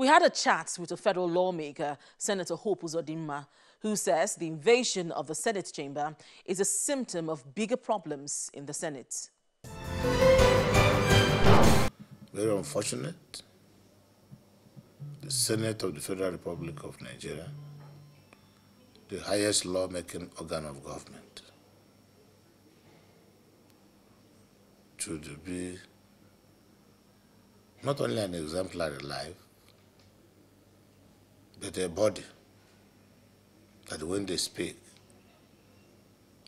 We had a chat with a federal lawmaker, Senator Hope Uzodinma, who says the invasion of the Senate chamber is a symptom of bigger problems in the Senate. Very unfortunate. The Senate of the Federal Republic of Nigeria, the highest lawmaking organ of government, should be not only an exemplary life, but a body that when they speak,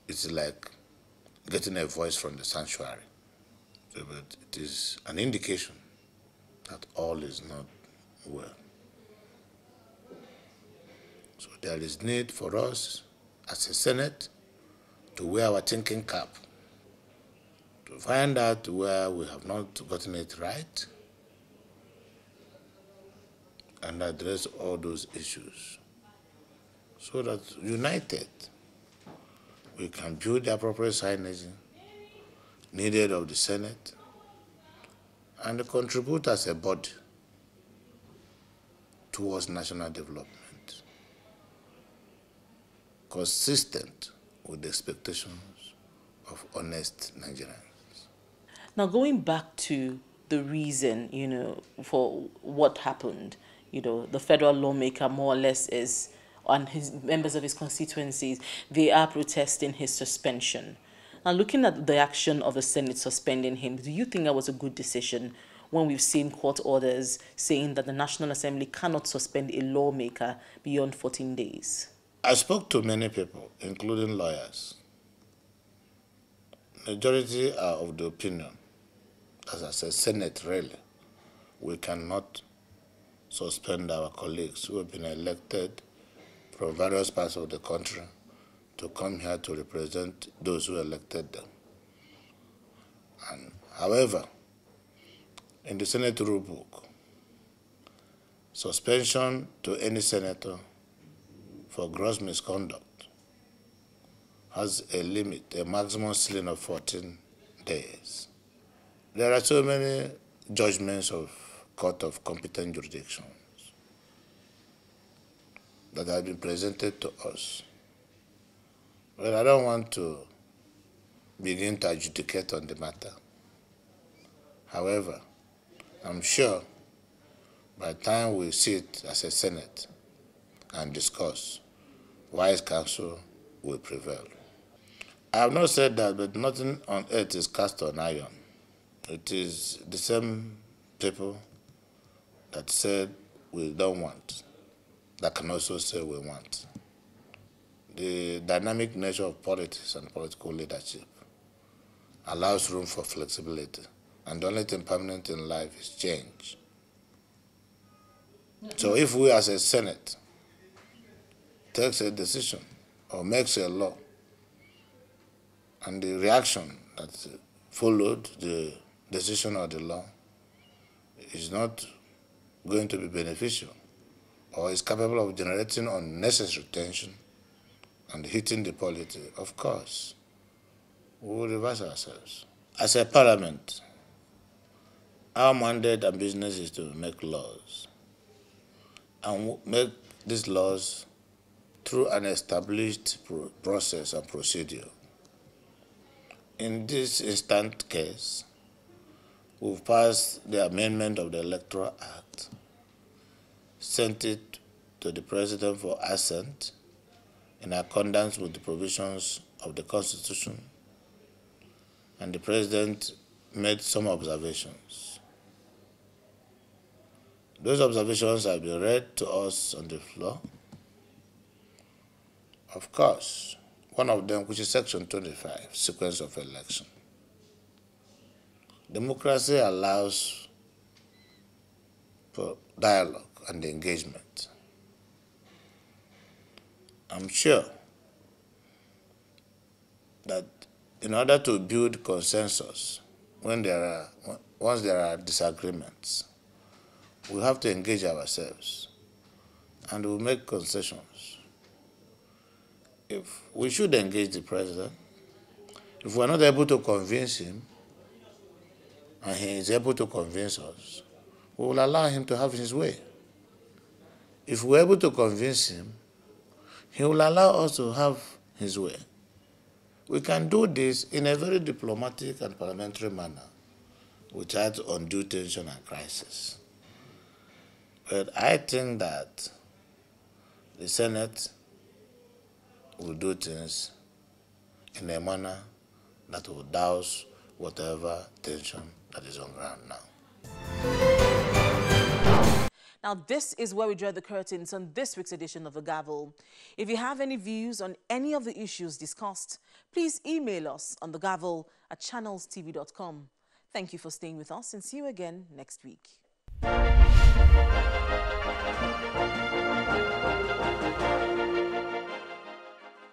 it's like getting a voice from the sanctuary. So, but it is an indication that all is not well. So there is need for us as a Senate to wear our thinking cap, to find out where we have not gotten it right, and address all those issues so that united we can build the appropriate synergy needed of the Senate and contribute as a body towards national development, consistent with the expectations of honest Nigerians. Now, going back to the reason, for what happened, the federal lawmaker more or less is, and his members of his constituencies, they are protesting his suspension. Now, looking at the action of the Senate suspending him, do you think that was a good decision when we've seen court orders saying that the National Assembly cannot suspend a lawmaker beyond 14 days? I spoke to many people, including lawyers. Majority are of the opinion, as I said, Senate really, we cannot suspend our colleagues who have been elected from various parts of the country to come here to represent those who elected them. And however, in the Senate rule book, suspension to any senator for gross misconduct has a limit, a maximum ceiling of 14 days. There are so many judgments of Court of Competent Jurisdictions that have been presented to us. Well, I don't want to begin to adjudicate on the matter. However, I'm sure by the time we sit as a Senate and discuss, wise counsel will prevail. I have not said that, but nothing on earth is cast on iron. It is the same people that said we don't want that can also say we want. The dynamic nature of politics and political leadership allows room for flexibility, and the only thing permanent in life is change. So if we as a Senate takes a decision or makes a law, and the reaction that followed the decision or the law is not going to be beneficial or is capable of generating unnecessary tension and hitting the polity, of course, we will reverse ourselves. As a parliament, our mandate and business is to make laws and make these laws through an established process and procedure. In this instant case, we've passed the amendment of the Electoral Act, sent it to the President for assent in accordance with the provisions of the Constitution, and the President made some observations. Those observations have been read to us on the floor. Of course, one of them, which is Section 25, sequence of election. Democracy allows for dialogue and engagement. I'm sure that in order to build consensus, once there are disagreements, we have to engage ourselves and we'll make concessions. If we should engage the President, if we're not able to convince him, and he is able to convince us, we will allow him to have his way. if we're able to convince him, he will allow us to have his way. We can do this in a very diplomatic and parliamentary manner without undue tension and crisis. But I think that the Senate will do things in a manner that will douse whatever tension that is on ground now. Now, this is where we draw the curtains on this week's edition of The Gavel. If you have any views on any of the issues discussed, please email us on thegavel@channelstv.com. Thank you for staying with us and see you again next week.